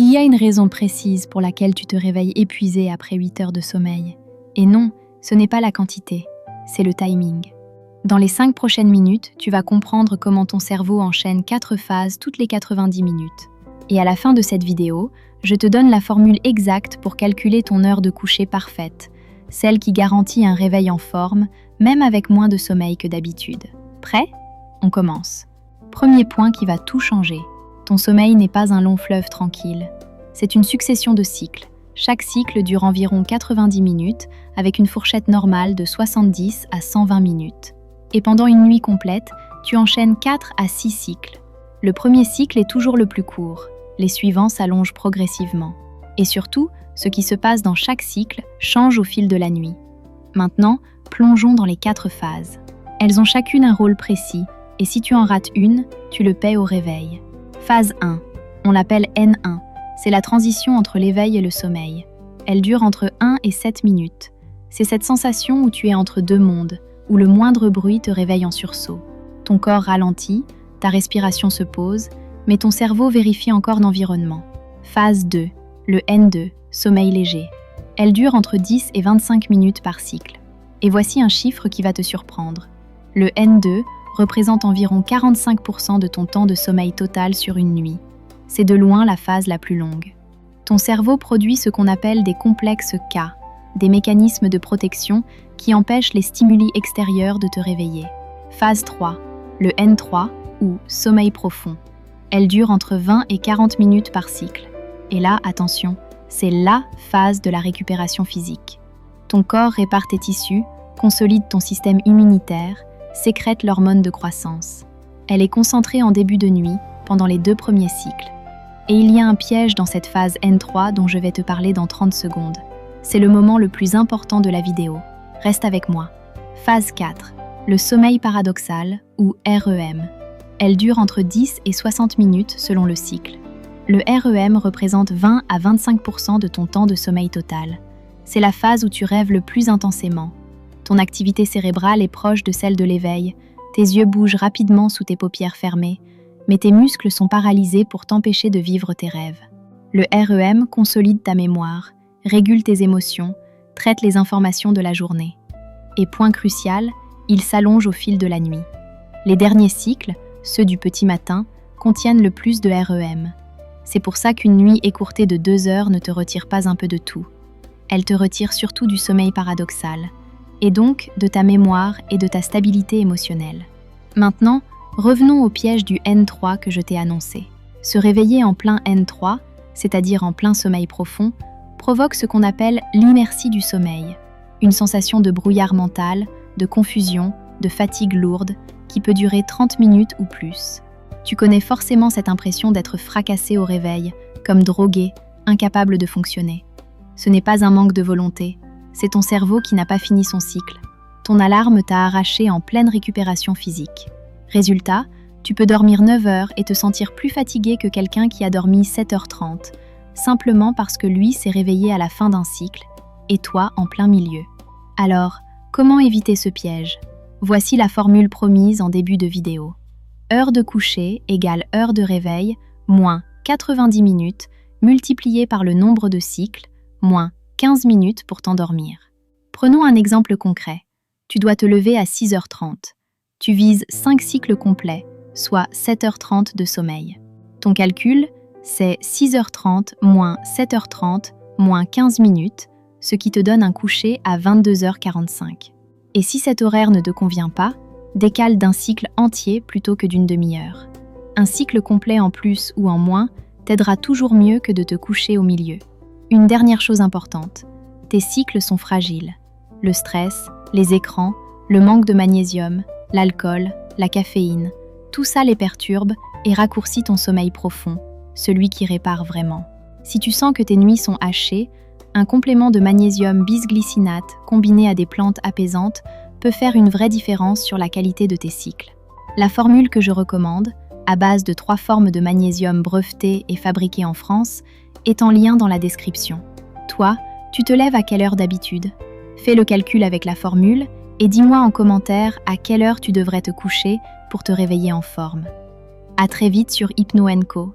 Il y a une raison précise pour laquelle tu te réveilles épuisé après 8 heures de sommeil. Et non, ce n'est pas la quantité, c'est le timing. Dans les 5 prochaines minutes, tu vas comprendre comment ton cerveau enchaîne 4 phases toutes les 90 minutes. Et à la fin de cette vidéo, je te donne la formule exacte pour calculer ton heure de coucher parfaite, celle qui garantit un réveil en forme, même avec moins de sommeil que d'habitude. Prêt ? On commence. Premier point qui va tout changer. Ton sommeil n'est pas un long fleuve tranquille. C'est une succession de cycles. Chaque cycle dure environ 90 minutes, avec une fourchette normale de 70 à 120 minutes. Et pendant une nuit complète, tu enchaînes 4 à 6 cycles. Le premier cycle est toujours le plus court. Les suivants s'allongent progressivement. Et surtout, ce qui se passe dans chaque cycle change au fil de la nuit. Maintenant, plongeons dans les 4 phases. Elles ont chacune un rôle précis, et si tu en rates une, tu le paies au réveil. Phase 1. On l'appelle N1. C'est la transition entre l'éveil et le sommeil. Elle dure entre 1 et 7 minutes. C'est cette sensation où tu es entre deux mondes, où le moindre bruit te réveille en sursaut. Ton corps ralentit, ta respiration se pose, mais ton cerveau vérifie encore l'environnement. Phase 2. Le N2. Sommeil léger. Elle dure entre 10 et 25 minutes par cycle. Et voici un chiffre qui va te surprendre. Le N2 représente environ 45% de ton temps de sommeil total sur une nuit. C'est de loin la phase la plus longue. Ton cerveau produit ce qu'on appelle des complexes K, des mécanismes de protection qui empêchent les stimuli extérieurs de te réveiller. Phase 3, le N3 ou sommeil profond. Elle dure entre 20 et 40 minutes par cycle. Et là, attention, c'est la phase de la récupération physique. Ton corps répare tes tissus, consolide ton système immunitaire, sécrète l'hormone de croissance. Elle est concentrée en début de nuit, pendant les 2 premiers cycles. Et il y a un piège dans cette phase N3 dont je vais te parler dans 30 secondes. C'est le moment le plus important de la vidéo. Reste avec moi. Phase 4. Le sommeil paradoxal, ou REM. Elle dure entre 10 et 60 minutes selon le cycle. Le REM représente 20 à 25% de ton temps de sommeil total. C'est la phase où tu rêves le plus intensément. Ton activité cérébrale est proche de celle de l'éveil, tes yeux bougent rapidement sous tes paupières fermées, mais tes muscles sont paralysés pour t'empêcher de vivre tes rêves. Le REM consolide ta mémoire, régule tes émotions, traite les informations de la journée. Et point crucial, il s'allonge au fil de la nuit. Les derniers cycles, ceux du petit matin, contiennent le plus de REM. C'est pour ça qu'une nuit écourtée de 2 heures ne te retire pas un peu de tout. Elle te retire surtout du sommeil paradoxal, et donc de ta mémoire et de ta stabilité émotionnelle. Maintenant, revenons au piège du N3 que je t'ai annoncé. Se réveiller en plein N3, c'est-à-dire en plein sommeil profond, provoque ce qu'on appelle l'inertie du sommeil, une sensation de brouillard mental, de confusion, de fatigue lourde, qui peut durer 30 minutes ou plus. Tu connais forcément cette impression d'être fracassé au réveil, comme drogué, incapable de fonctionner. Ce n'est pas un manque de volonté, c'est ton cerveau qui n'a pas fini son cycle. Ton alarme t'a arraché en pleine récupération physique. Résultat, tu peux dormir 9 heures et te sentir plus fatigué que quelqu'un qui a dormi 7h30, simplement parce que lui s'est réveillé à la fin d'un cycle, et toi en plein milieu. Alors, comment éviter ce piège ? Voici la formule promise en début de vidéo. Heure de coucher égale heure de réveil, moins 90 minutes, multiplié par le nombre de cycles, moins 15 minutes pour t'endormir. Prenons un exemple concret. Tu dois te lever à 6h30. Tu vises 5 cycles complets, soit 7h30 de sommeil. Ton calcul, c'est 6h30 moins 7h30 moins 15 minutes, ce qui te donne un coucher à 22h45. Et si cet horaire ne te convient pas, décale d'un cycle entier plutôt que d'une demi-heure. Un cycle complet en plus ou en moins t'aidera toujours mieux que de te coucher au milieu. Une dernière chose importante, tes cycles sont fragiles. Le stress, les écrans, le manque de magnésium, l'alcool, la caféine, tout ça les perturbe et raccourcit ton sommeil profond, celui qui répare vraiment. Si tu sens que tes nuits sont hachées, un complément de magnésium bisglycinate combiné à des plantes apaisantes peut faire une vraie différence sur la qualité de tes cycles. La formule que je recommande, à base de 3 formes de magnésium brevetées et fabriquées en France, est en lien dans la description. Toi, tu te lèves à quelle heure d'habitude ? Fais le calcul avec la formule et dis-moi en commentaire à quelle heure tu devrais te coucher pour te réveiller en forme. À très vite sur Hypno & Co.